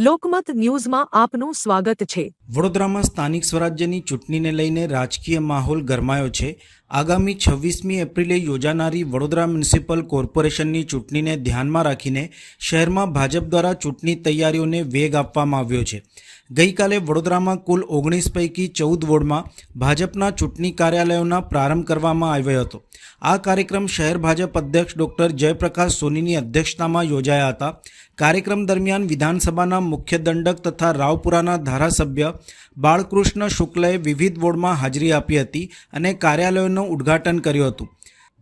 લોકમત ન્યૂઝમાં આપનું સ્વાગત છે। વડોદરામાં સ્થાનિક સ્વરાજ્યની ચૂંટણીને લઈને રાજકીય માહોલ ગરમાયો છે। આગામી 26મી એપ્રિલે યોજાનારી વડોદરા મ્યુનિસિપલ કોર્પોરેશનની ચૂંટણીને ધ્યાનમાં રાખીને શહેરમાં ભાજપ દ્વારા ચૂંટણી તૈયારીઓને વેગ આપવામાં આવ્યો છે। ગઈકાલે વડોદરામાં કુલ 19 પૈકી 14 વોર્ડમાં ભાજપના ચૂંટણી કાર્યાલયોના પ્રારંભ કરવામાં આવ્યો હતો। આ કાર્યક્રમ શહેર ભાજપ અધ્યક્ષ ડોક્ટર જયપ્રકાશ સોનીની અધ્યક્ષતામાં યોજાયા હતા। કાર્યક્રમ દરમિયાન વિધાનસભાના મુખ્ય દંડક તથા રાવપુરાના ધારાસભ્ય બાળકૃષ્ણ શુક્લએ વિવિધ વોર્ડમાં હાજરી આપી હતી અને કાર્યાલયોનું ઉદ્ઘાટન કર્યું હતું।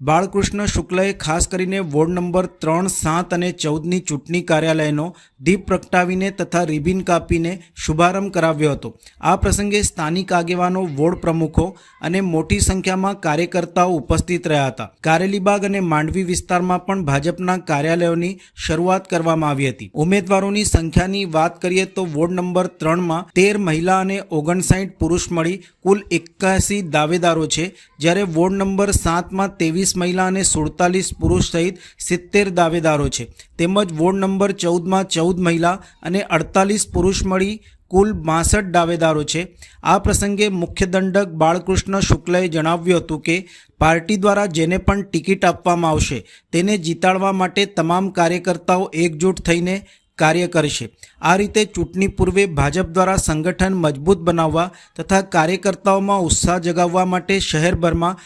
બાળકૃષ્ણ શુક્લએ ખાસ કરીને વોર્ડ નંબર 3, 7 અને 14ની ચૂંટણી કાર્યાલયનો દીપ પ્રગટાવીને તથા રિબિન કાપીને શુભારંભ કરાવ્યો હતો। આ પ્રસંગે સ્થાનિક આગેવાનો, વોર્ડ પ્રમુખો અને મોટી સંખ્યામાં કાર્યકર્તાઓ ઉપસ્થિત રહ્યા હતા। કારેલીબાગ અને માંડવી વિસ્તારમાં પણ ભાજપના કાર્યાલયોની શરૂઆત કરવામાં આવી હતી। ઉમેદવારોની સંખ્યાની વાત કરીએ તો વોર્ડ નંબર 3માં 13 મહિલા અને 59 પુરુષ મળી કુલ 81 દાવેદારો છે, જ્યારે વોર્ડ નંબર 7માં 23 મહિલા અને 47 પુરુષ સહિત 70 દાવેદારો છે, તેમજ વોર્ડ નંબર 14માં 14 મહિલા અને 48 પુરુષ મળી કુલ 62 દાવેદારો છે। આ પ્રસંગે મુખ્ય દંડક બાળકૃષ્ણ શુક્લએ જણાવ્યું હતું કે પાર્ટી દ્વારા જેને પણ ટિકિટ આપવામાં આવશે તેને જીતાડવા માટે તમામ કાર્યકર્તાઓ એકજૂટ થઈને કાર્ય કરશે। આ રીતે ચૂંટણી પૂર્વે ભાજપ દ્વારા સંગઠન મજબૂત બનાવવા તથા કાર્યકર્તાઓમાં ઉત્સાહ જગાવવા માટે શહેરભરમાં